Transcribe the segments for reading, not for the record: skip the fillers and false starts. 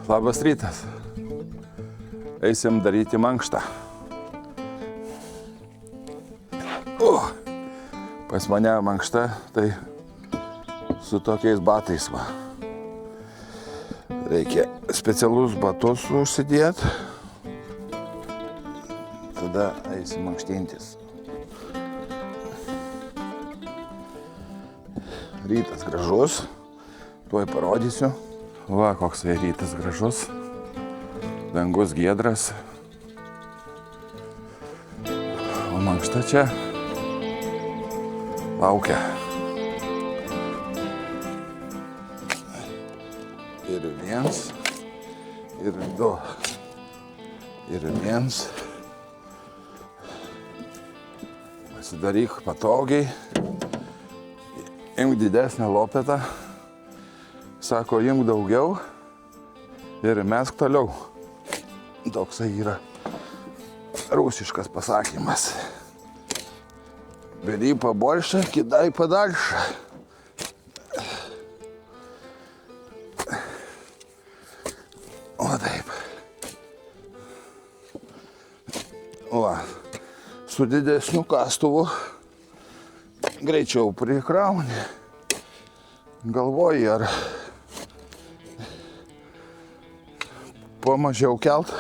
Labas rytas. Eisim daryti mankštą. Pas mane mankšta, tai su tokiais batais va. Reikia specialus batus užsidėti. Tada eisim mankštintis. Rytas gražus. Tuoj parodysiu. Va, koksai rytas gražus. Dangus giedras. O mankšta čia laukia. Ir viens, ir du. Ir viens. Pasidaryk patogiai. Imk didesnę lopetą. Sako, imk daugiau ir mesk toliau. Toksai yra rusiškas pasakymas. Beri побольше, кидай подальше. O taip. Va, su didesniu kastuvu greičiau prikrauni. Galvoji, ar pamažiau kelt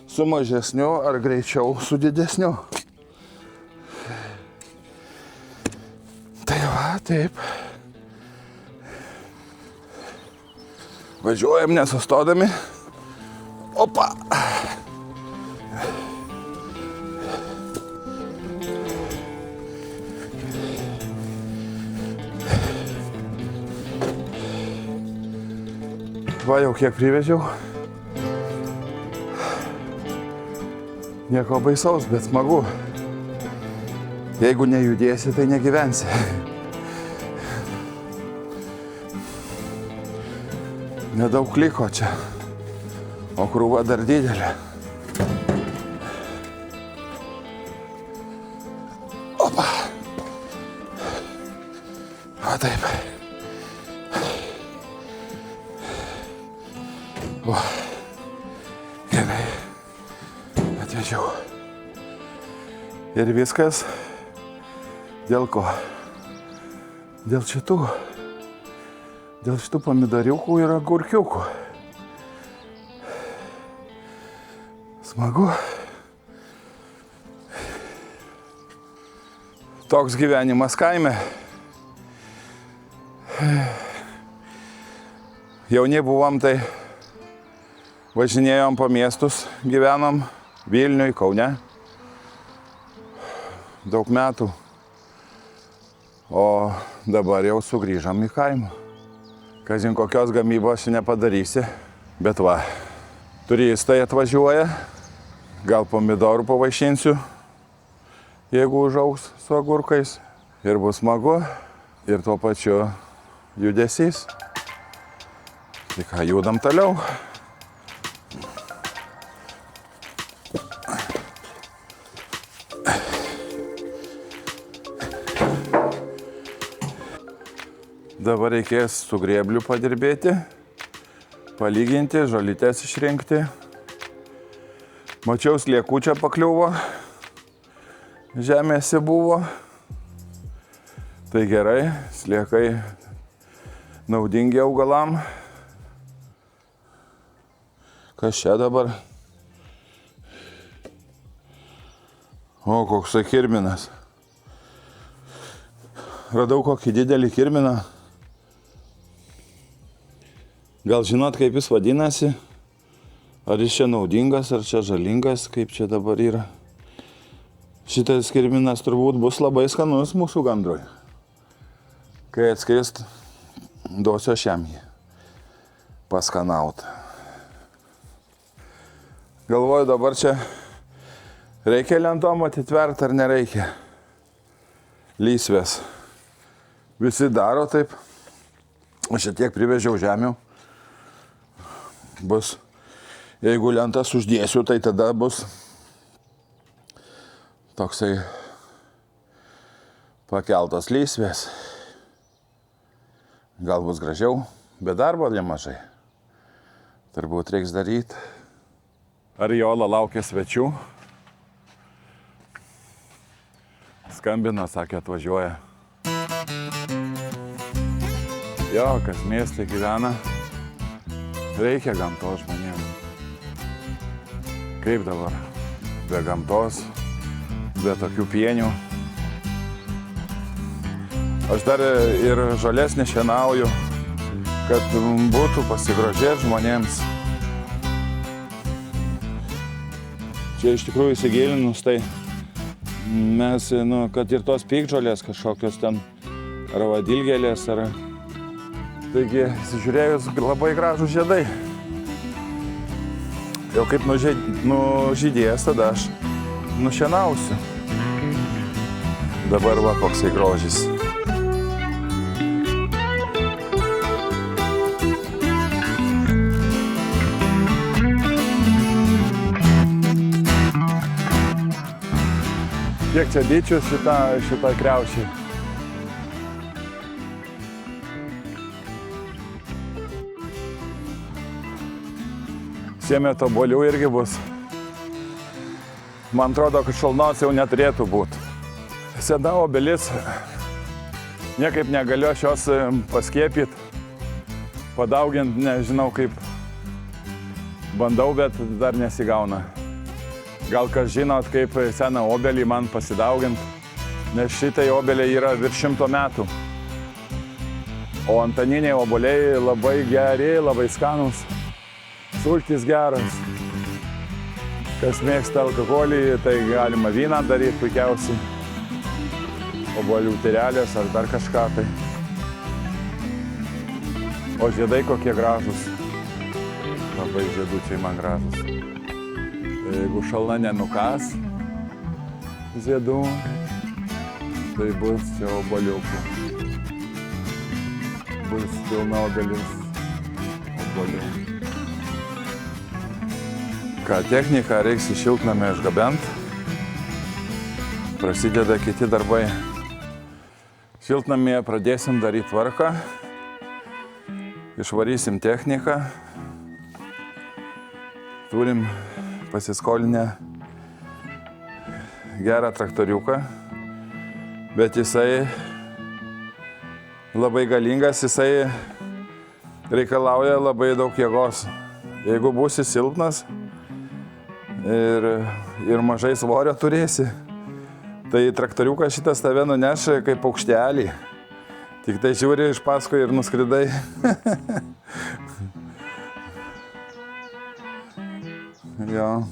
su mažesniu, ar greičiau su didesniu. Tai va, taip. Važiuojam nesustodami. Opa! Va, jau kiek privežiau. Nieko baisaus, bet smagu. Jeigu nejudėsi, tai negyvensi. Nedaug liko čia, o krūva dar didelė. Opa! Va taip. Va. Gerai. Atvežiau. Ir viskas. Dėl ko? Dėl šitų pomidoriukų ir agurkiukų. Smagu. Toks gyvenimas kaime. Jauni buvom, tai važinėjom po miestus, gyvenom Vilniuj, Kaune. Daug metų. O dabar jau sugrįžom į kaimą. Kažin kokios gamybos nepadarysi, bet va, turistai atvažiuoja, gal pomidorų pavaišinsiu, jeigu užaugs su agurkais. Ir bus smagu, ir tuo pačiu judesys. Tai ką, judam toliau. Dabar reikės su grėbliu padirbėti, palyginti, žolytes išrinkti. Mačiau, sliekučia pakliuvo, žemėse buvo. Tai gerai, sliekai naudingi augalam. Kas čia dabar? O, koksai kirminas. Radau kokį didelį kirminą. Gal žinot, kaip jis vadinasi? Ar jis čia naudingas, ar čia žalingas, kaip čia dabar yra? Šitas kirminas turbūt bus labai skanus mūsų gandrui. Kai atskrist, duosiu aš jam jį paskanaut. Galvoju, dabar čia reikia lentom atitvert ar nereikia? Lysvės. Visi daro taip. Aš čia tiek privežiau žemių. Bus, jeigu lentas uždėsiu, tai tada bus toksai pakeltos lysvės. Gal bus gražiau, bet darbo nemažai. Turbūt reiks daryti. Ariola laukia svečių. Skambina, sakė, atvažiuoja. Jo, kas mieste gyvena, reikia gamtos žmonėms. Kaip dabar? Be gamtos, be tokių pienių. Aš dar ir žolės nešienauju, kad būtų pasigrožėti žmonėms. Čia iš tikrųjų įsigilinus, tai mes, kad ir tos piktžolės kažkokios ten, ar vadilgėlės, ar... Taigi, įsižiūrėjus, labai gražų žiedai. Jau kaip nužydės, tada aš nušienausiu. Dabar va, koksai grožis. Kiek čia bičių šitą kriaušį? Šiemet obuolių irgi bus. Man atrodo, kad šalnos jau neturėtų būti. Sena obelis, niekaip negaliu aš jos paskiepyti, padauginti, nežinau kaip. Bandau, bet dar nesigauna. Gal kas žinot, kaip seną obelį man pasidauginti, nes šitai obeliai yra virš 100 metų. O antaniniai obuoliai labai geri, labai skanūs. Sultys geras. Kas mėgsta alkoholį, tai galima vyną daryti puikiausiai. Obuolių tyrelės ar dar kažką tai. O žiedai kokie gražus. Labai žiedučiai man gražus. Jeigu šalna nenukas žiedų, tai bus čia obuoliukų. Bus pilna obelis obuolių. Ką, techniką reiks į šiltnamį išgabent. Prasideda kiti darbai. Šiltnamyje pradėsim daryti tvarką. Išvarysim techniką. Turim pasiskolinę gerą traktoriuką, bet jisai labai galingas, jisai reikalauja labai daug jėgos. Jeigu būsi silpnas ir mažai svorio turėsi, tai traktoriukas šitas tave nuneš kaip paukštelį. Tik tai žiūri iš paskui ir nuskridai. Jo.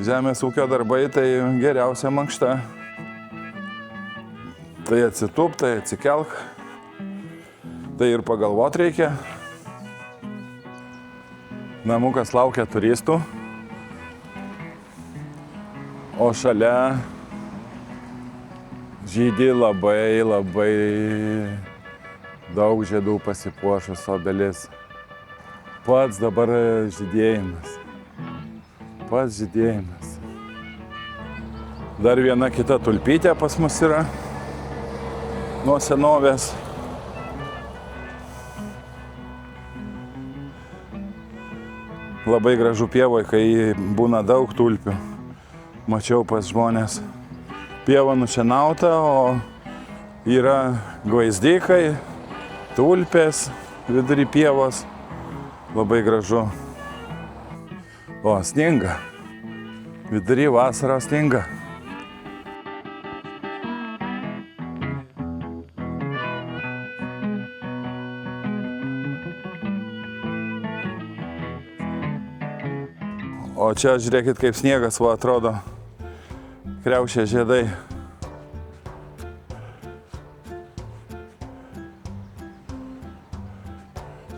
Žemės ūkio darbai tai geriausia mankšta. Tai atsitup, tai atsikelk. Tai ir pagalvot reikia. Namukas laukia turistų. O šalia žydi labai daug žiedų pasipuošus obelis. Pats dabar žydėjimas. Pats žydėjimas. Dar viena kita tulpytė pas mus yra nuo senovės. Labai gražu pievoj, kai būna daug tulpių. Mačiau pas žmonės. Pieva nušienauta, o yra gvaizdikai, tulpės vidury pievos. Labai gražu. O, sninga. Vidury vasaros sninga. O čia žiūrėkit, kaip sniegas va atrodo. Kriaušė žiedai.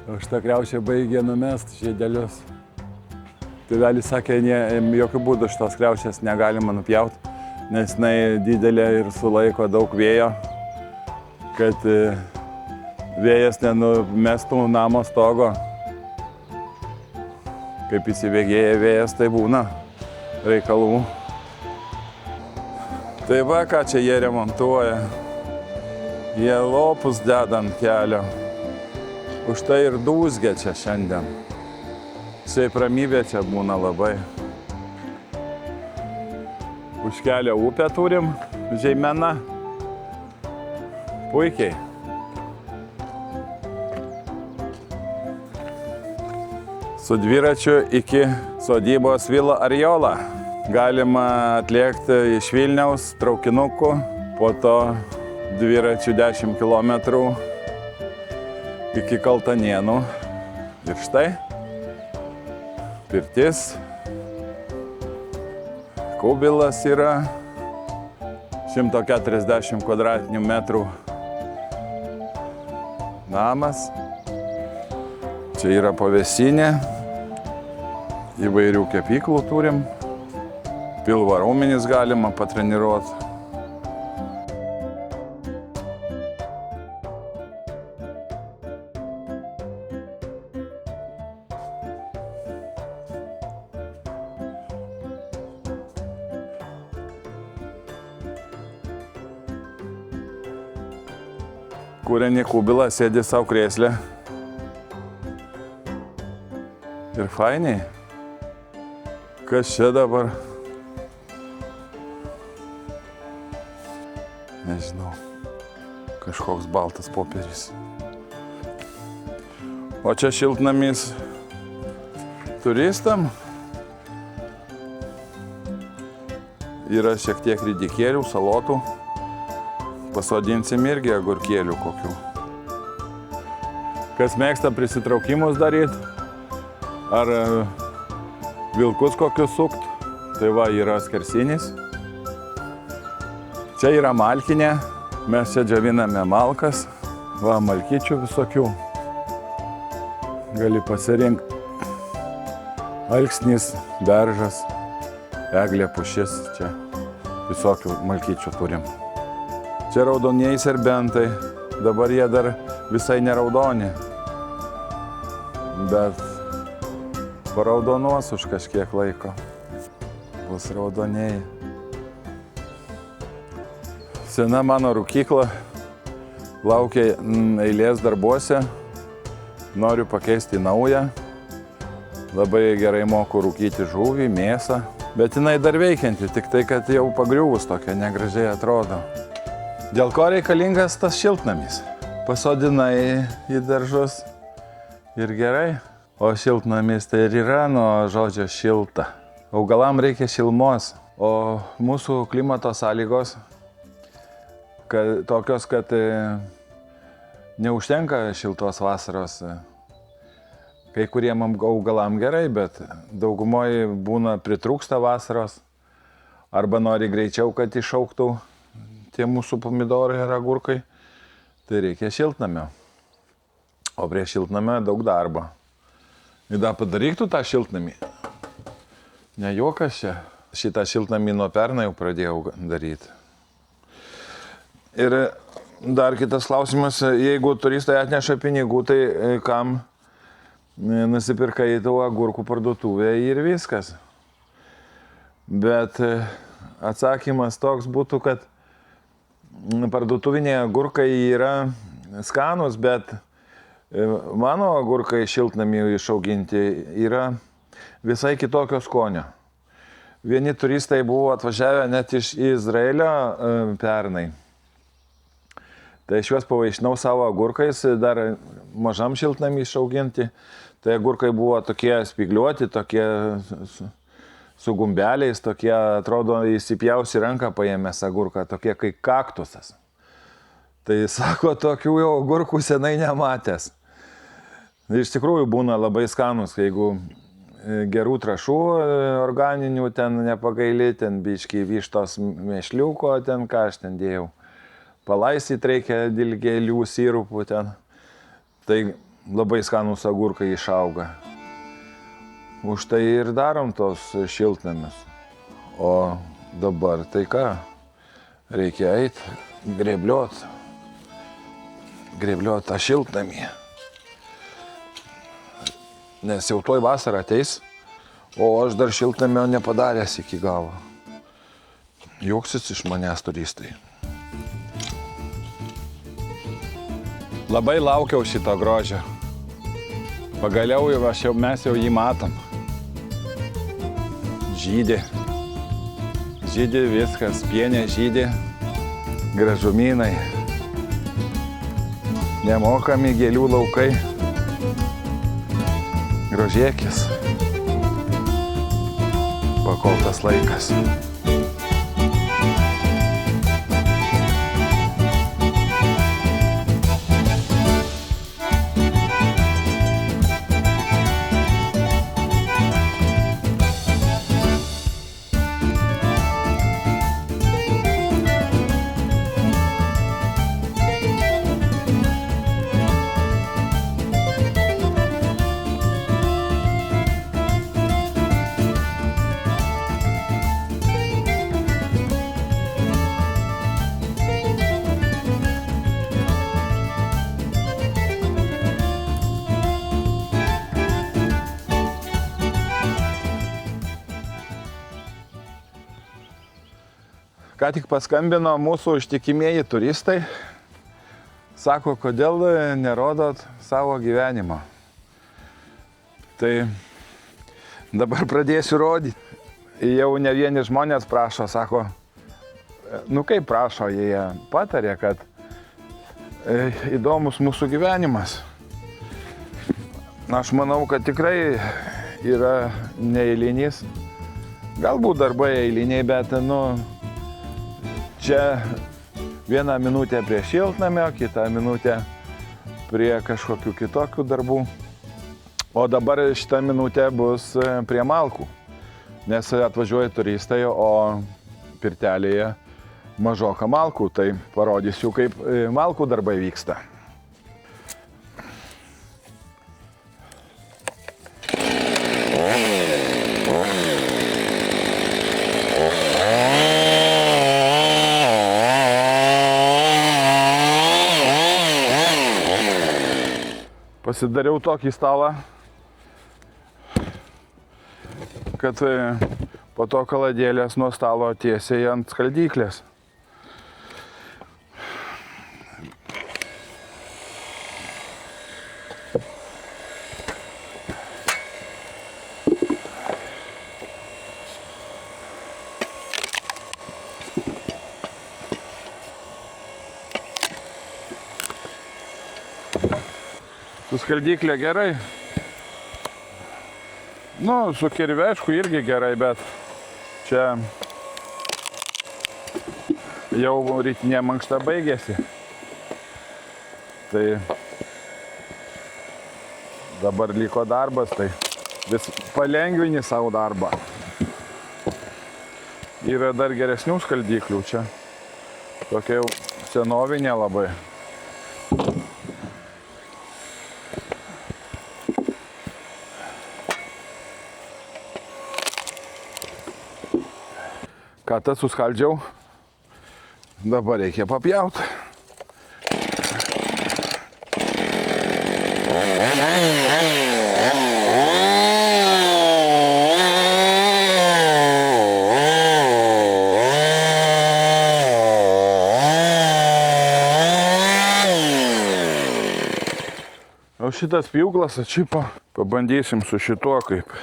O šitą kriaušę baigė numest žiedelius. Tėvelis sakė, jokių būdų šitos kriaušės negalima nupjauti, nes jinai didelė ir sulaiko daug vėjo, kad vėjas nenumestų namo stogo. Kaip įsibėgėja vėjas, tai būna reikalų. Tai va, ką čia jie remontuoja. Jie lopus deda ant kelio. Už tai ir dūzgia čia šiandien. Šiaip ramybė čia būna labai. Už kelio upę turim, Žeimena. Puikiai. Su dviračiu iki sodybos Vila Ariola. Galima atlėkti iš Vilniaus traukinuku, po to dviračiu 10 km iki Kaltanėnų. Ir štai pirtis. Kubilas yra 140 kvadratinių metrų namas. Čia yra pavėsinė. Įvairių kepyklų turim. Pilvo raumenis galima patreniruoti. Kūrenį kubilą sėdi savo krėslę. Ir fainiai. Kas čia dabar? Nežinau. Kažkoks baltas popieris. O čia šiltnamis turistam. Yra šiek tiek ridikėlių, salotų. Pasodinsim irgi agurkėlių kokių. Kas mėgsta prisitraukimus daryti, ar vilkus kokius sukt, tai va yra skersinis. Čia yra malkinė, mes čia džioviname malkas, va malkyčių visokių. Gali pasirinkti alksnis, beržas, eglė, pušis, čia visokių malkyčių turim. Čia raudonieji serbentai, dabar jie dar visai neraudoni, bet paraudonuos už kažkiek laiko, bus raudonėjai. Sena mano rūkykla, laukia eilės darbuose, noriu pakeisti naują. Labai gerai moku rūkyti žuvį, mėsą, bet jinai dar veikianti, tik tai, kad jau pagriuvus tokia negražiai atrodo. Dėl ko reikalingas tas šiltnamis? Pasodinai į daržus ir gerai. O šiltnamis tai ir yra nuo žodžio šilta. Augalam reikia šilmos, o mūsų klimato sąlygos tokios, kad neužtenka šiltos vasaros. Kai kuriem augalam gerai, bet daugumoje būna pritrūksta vasaros arba nori greičiau, kad išaugtų tie mūsų pomidorai ir agurkai, tai reikia šiltnamio. O prie šiltnamio daug darbo. Ir dar padaryk tu tą šiltnamį. Ne juokas čia. Šitą šiltnamį nuo pernai jau pradėjau daryti. Ir dar kitas klausimas, jeigu turistai atneša pinigų, tai kam nusipirkai tų agurkų parduotuvę ir viskas. Bet atsakymas toks būtų, kad parduotuviniai agurkai yra skanus, bet mano agurkai šiltnamį išauginti yra visai kitokio skonio. Vieni turistai buvo atvažiavę net iš Izraelio pernai. Tai aš juos pavaišinau savo agurkais, dar mažam šiltnamį išauginti. Tai agurkai buvo tokie spygliuoti, tokie su gumbeliais, tokie, atrodo, įsipjausi ranką paėmęs agurką, tokie kaip kaktusas. Tai sako, tokių jau agurkų senai nematęs. Iš tikrųjų būna labai skanus, jeigu gerų trąšų organinių ten nepagaili, ten biški vištos mėšliuko, ten ką aš ten dėjau. Palaisyt reikia dilgėlių sirupų ten. Tai labai skanus agurkai išauga. Už tai ir darom tos šiltnamius. O dabar tai ką? Reikia eiti, grebliot tą šiltnamį. Nes jau tuoj vasara ateis, o aš dar šiltnamio nepadaręs iki galo. Juoksis iš manęs turistai. Labai laukiau šito grožio. Pagaliau mes jau jį matom. Žydė. Žydė viskas, pienė žydė, gražumynai. Nemokami gėlių laukai. Grožėkis. Pakol tas laikas. Ką tik paskambino mūsų ištikimieji turistai. Sako, kodėl nerodot savo gyvenimo. Tai dabar pradėsiu rodyti. Jau ne vieni žmonės prašo, sako, nu kaip prašo, jie patarė, kad įdomus mūsų gyvenimas. Aš manau, kad tikrai yra neeilinis. Galbūt darbai eiliniai, bet čia vieną minutę prie šiltnamio, kitą minutę prie kažkokių kitokių darbų. O dabar šitą minutę bus prie malkų, nes atvažiuoja turistai, o pirtelėje mažoka malkų. Tai parodysiu, kaip malkų darbai vyksta. Pasidariau tokį stalą, kad po to kaladėlės nuo stalo tiesiai ant skaldyklės. Su skaldyklė gerai. Su kirvešku irgi gerai, bet čia jau rytinė mankšta baigėsi. Tai dabar liko darbas, tai vis palengvini savo darbą. Yra dar geresnių skaldyklių čia. Tokia jau senovinė labai. Katą suskaldžiau, dabar reikia papjauti. O šitas pjūklas atšipo, pabandysim su šituo kaip.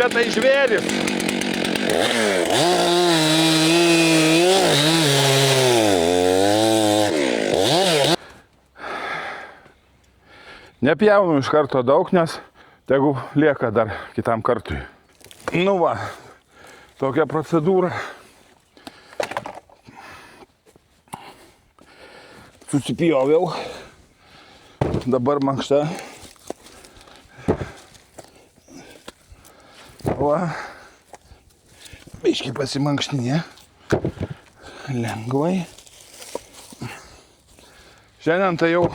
Tai žvėris. Nepjaunu iš karto daug, nes tegu lieka dar kitam kartui. Tokia procedūra. Susipjoviau. Dabar mankšta. Biškį pasimankštinė. Lengvai. Šiandien tai jau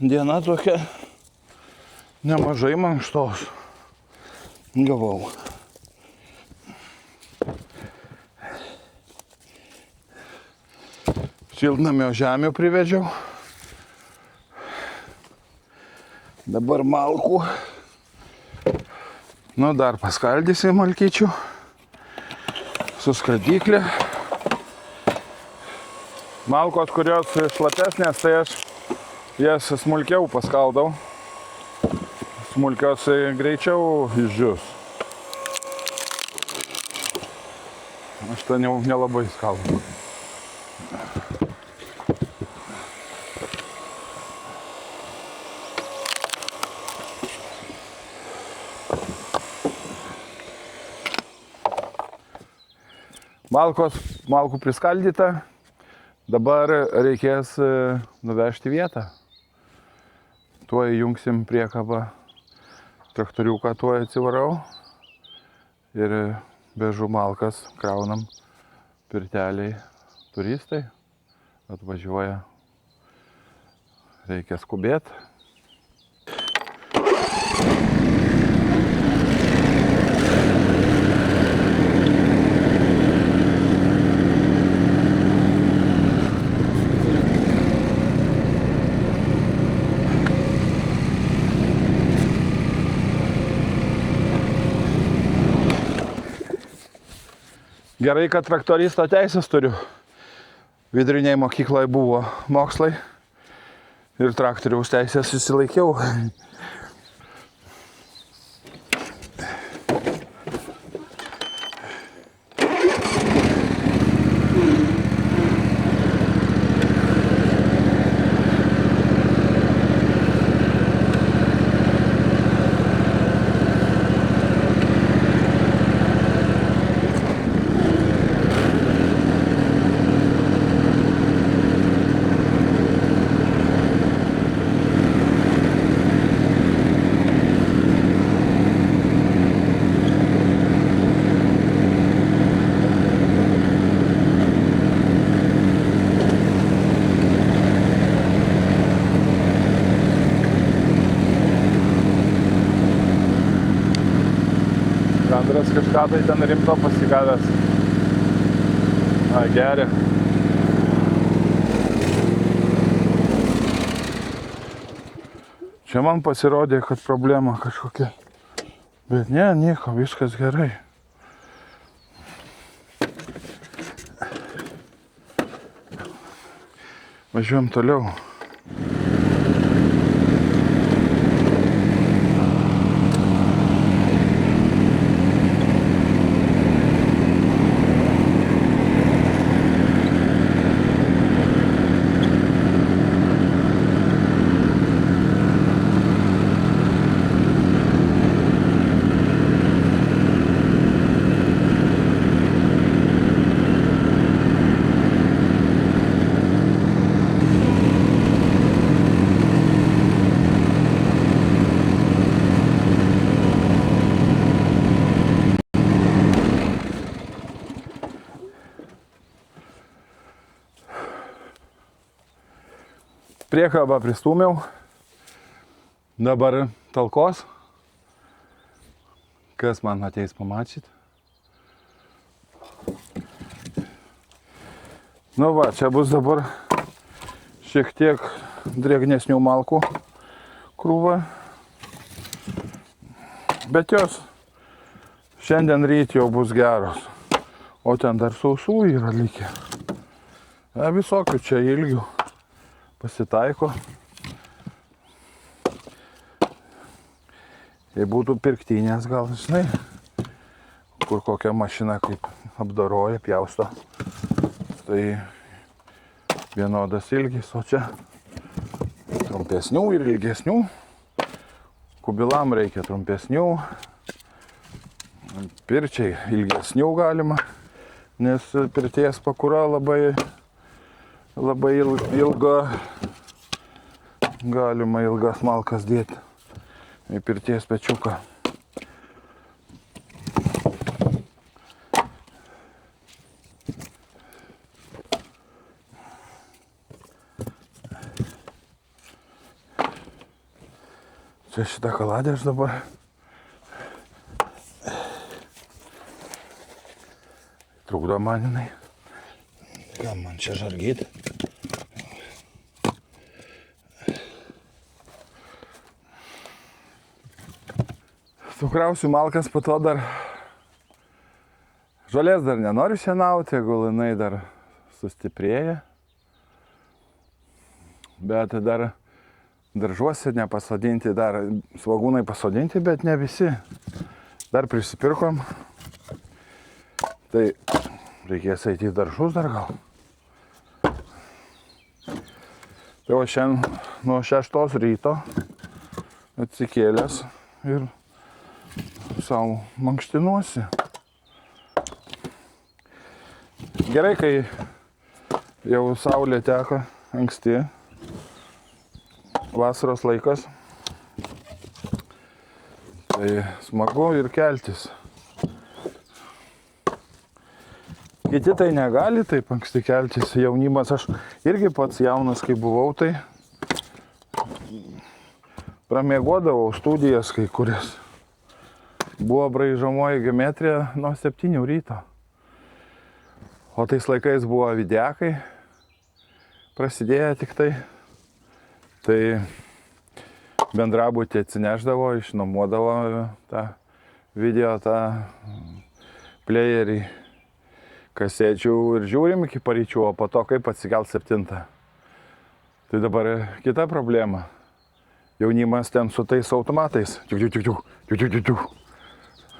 diena tokia, nemažai mankštos gavau. Šiltnamio žemių privedžiau. Dabar malkų. Nu, dar paskaldysim malkyčių su skaldyklė. Malkos, kurios šlapesnės, tai aš jas smulkiau paskaldau. Smulkios greičiau išdžius. Aš tą nelabai skaldau. Malkų priskaldyta, dabar reikės nuvežti vietą. Tuo įjungsim priekabą, traktoriuką tuo atsivarau ir vežu malkas, kraunam pirteliai turistai, atvažiuoja, reikia skubėti. Gerai, kad traktoristo teisės turiu. Viduriniai mokykloje buvo mokslai ir traktoriaus teisės susilaikiau. Andras kažką tai ten rimto pasigavęs. Geria. Čia man pasirodė, kad problema kažkokia. Bet ne, nieko, viskas gerai. Važiuojam toliau. Priekabą pristūmiau, dabar talkos, kas man ateis pamatyt. Nu va, čia bus dabar šiek tiek drėgnesnių malkų krūva, bet jos šiandien ryt jau bus geros, o ten dar sausų yra likę. Visokių čia ilgių pasitaiko. Jei būtų pirktinės, gal, žinai, kur kokia mašina kaip apdoroja, pjausto, tai vienodas ilgis, o čia trumpesnių ir ilgesnių. Kubilam reikia trumpesnių, pirčiai ilgesnių galima, nes pirties pakura labai ilga, galima ilgas malkas dėti į pirties pečiuką. Čia šitą kaladę aš dabar trukdo man jinai. Ką man čia žargyti? Sukrausiu malkas, po to dar žolės dar nenoriu šienauti, jeigu jinai dar sustiprėja. Bet dar daržuose nepasodinti, dar svogūnai pasodinti, bet ne visi. Dar prisipirkom. Tai reikės eiti į daržus dar gal. Tai o šiandien nuo 6 ryto atsikėlęs ir savo mankštinuosi. Gerai, kai jau saulė teka anksti, vasaros laikas, tai smagu ir keltis. Kiti tai negali taip anksti keltis, jaunimas, aš irgi pats jaunas, kai buvau, tai pramiegodavau studijas kai kurias. Buvo braižomoji geometrija nuo 7 ryto. O tais laikais buvo videkai, prasidėjo tik tai. Tai bendrabutį atsineždavo, išnuomodavo tą video, tą playerį, kasečių ir žiūrim iki paryčių, o po to kaip atsikelt 7. Tai dabar kita problema. Jaunimas ten su tais automatais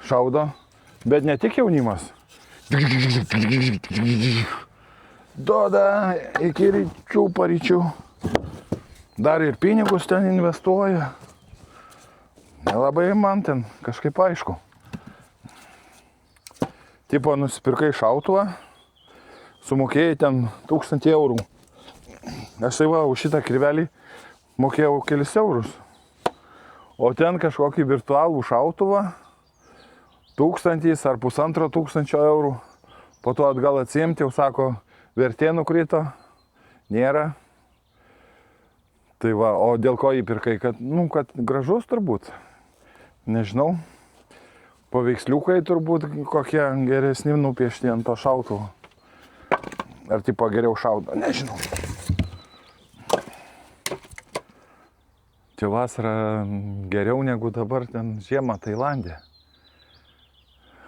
šaudo, bet ne tik jaunimas. Duoda iki ryčių, paryčių. Dar ir pinigus ten investuoja. Nelabai man ten kažkaip aišku. Tipo nusipirkai šautuvą, sumokėjai ten 1000 eurų. Aš tai va, už šitą kirvelį mokėjau kelis eurus. O ten kažkokį virtualų šautuvą, 1000 ar 1500 eurų. Po to atgal atsiimti, jau sako, vertė nukrito, nėra. Tai va, o dėl ko įpirkai, kad gražus turbūt, nežinau, paveiksliukai turbūt kokie geresni nupiešti ant to šautuvo. Ar tipo geriau šaudo, nežinau. Čia vasara geriau negu dabar ten žiemą Tailande.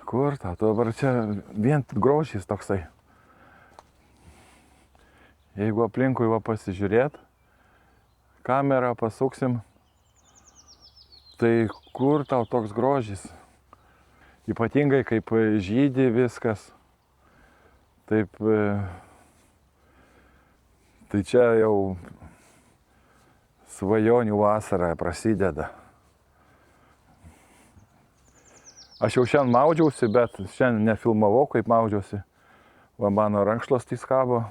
Kur tau, dabar čia vien grožis toksai. Jeigu aplinkui va pasižiūrėt, kamerą pasuksim, tai kur tau toks grožis? Ypatingai kaip žydi viskas. Taip, tai čia jau svajonių vasara prasideda. Aš jau šiandien maudžiausi, bet šiandien nefilmavau, kaip maudžiausi. Va, mano rankšluostis kabo.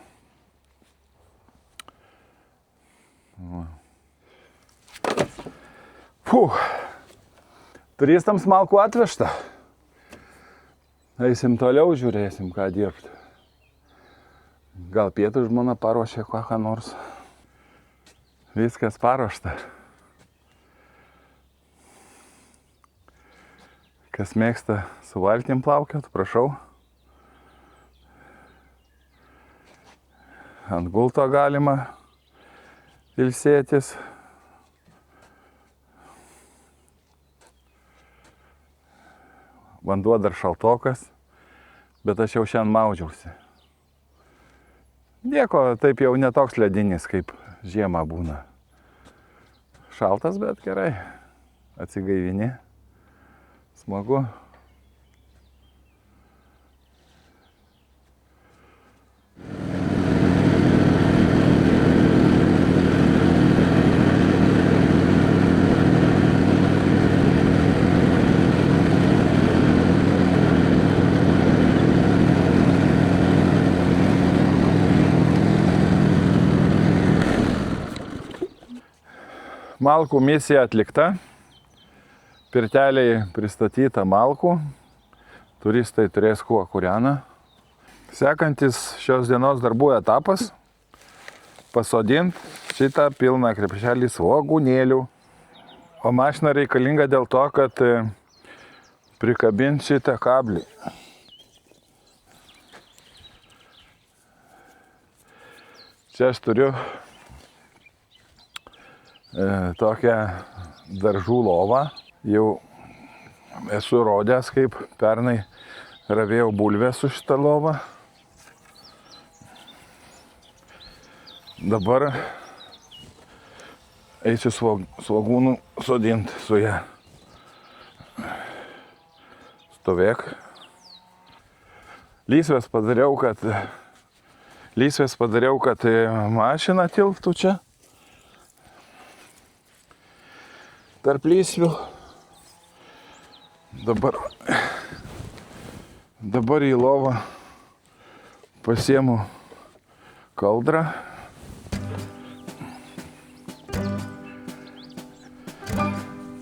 Turistams malkų atvežta. Eisim toliau, žiūrėsim, ką dirbti. Gal pietų žmona paruošė ką nors. Viskas paruošta. Kas mėgsta su valtim plaukiot, prašau. Ant gulto galima ilsėtis. Vanduo dar šaltokas, bet aš jau šiandien maudžiausi. Nieko, taip jau netoks ledinis, kaip žiemą būna. Šaltas, bet gerai. Atsigaivini. Smagu. Malkų misija atlikta, pirteliai pristatyta malkų, turistai turės kuo kūreną. Sekantis šios dienos darbų etapas – pasodinti šitą pilną krepšelį svogūnėlių. O mašina reikalinga dėl to, kad prikabinti šitą kablį. Čia aš turiu tokią daržų lovą, jau Esu rodęs, kaip pernai ravėjau bulvę su šitą lovą. Dabar eisiu svogūnų sodinti su ją. Stovėk. Lysvės padariau, kad mašina tilptų čia. Tarp lysvių. Dabar į lovą pasiemu kaldrą.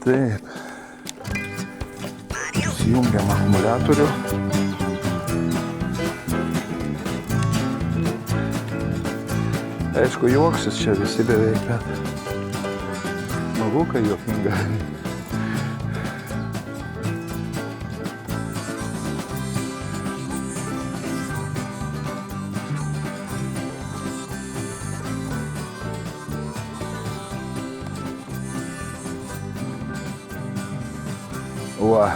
Taip. Įsijungiam akumuliatorių. Aišku, juoksis čia visi beveik, bet smagu, kai juokinga. Va.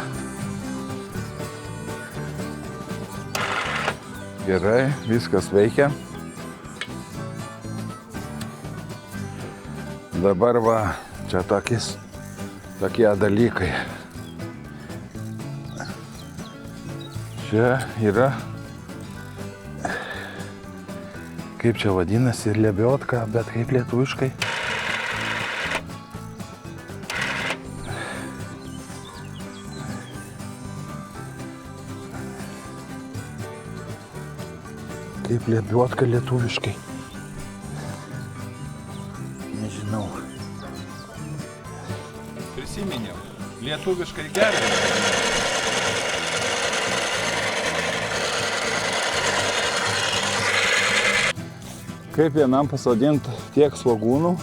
Gerai, viskas veikia. Dabar va, čia tokie dalykai. Čia yra, kaip čia vadinasi, lebiotka, bet kaip lietuviškai. Kaip lebiotka lietuviškai. Nežinau. Prisiminiau. Lietuviškai gervė. Kaip vienam pasodinti tiek svogūnų.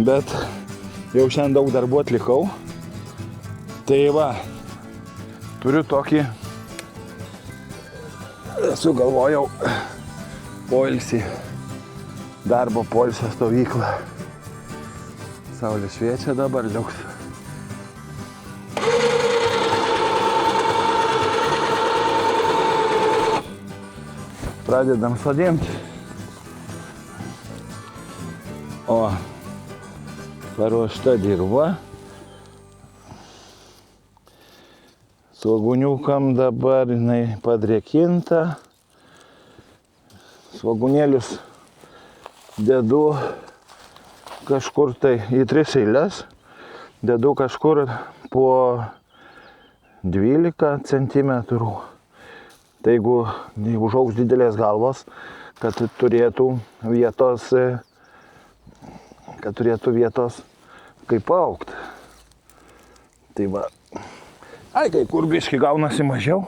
Bet jau šiandien daug darbų atlikau. Tai va, turiu tokį, sugalvojau poilsį, darbo poilsio stovyklą. Saulė šviečia dabar, liuks. Pradedam sodinti. O paruošta dirva. Svogūniukam dabar jinai padrėkinta. Svogūnėlius dedu kažkur tai į 3 eilės. Dedu kažkur po 12 centimetrų. Tai jeigu užaugs didelės galvos, kad turėtų vietos kaip augt. Tai va. Ai, kai kur biški gaunasi mažiau.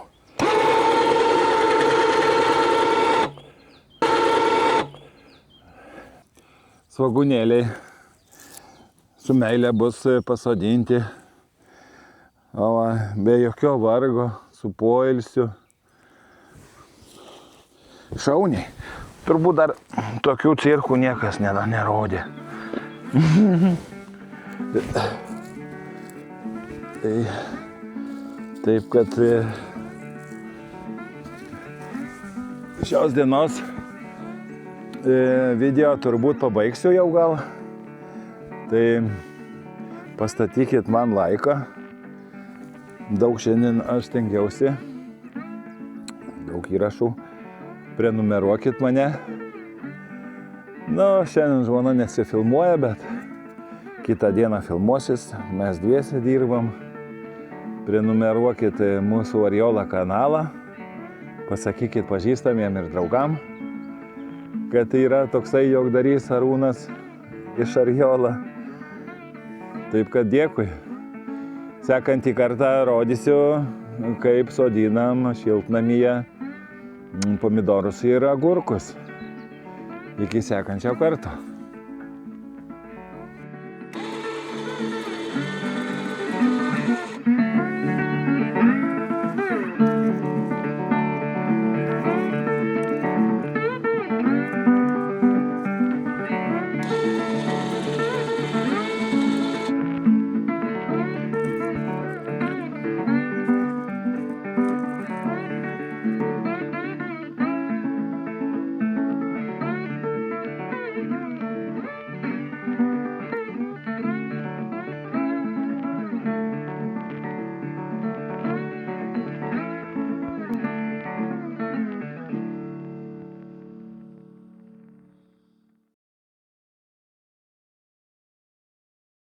Svogūnėliai su meile bus pasodinti, o be jokio vargo, su poilsiu. Šauniai. Turbūt dar tokių cirkų niekas nerodė. Taip kad šios dienos video turbūt pabaigsiu jau gal. Tai pastatykit man laiką. Daug šiandien aš stengiausi. Daug įrašų. Prenumeruokit mane. Nu, šiandien žmona nesifilmuoja, bet kitą dieną filmuosis. Mes dviese dirbam. Prenumeruokit mūsų Arjola kanalą. Pasakykit pažįstamiem ir draugam, kad yra toksai jogdarys Arūnas iš Arjola. Taip kad dėkui. Sekantį kartą rodysiu, kaip sodinam šiltnamyje pomidorus ir agurkus. Iki sekančio karto.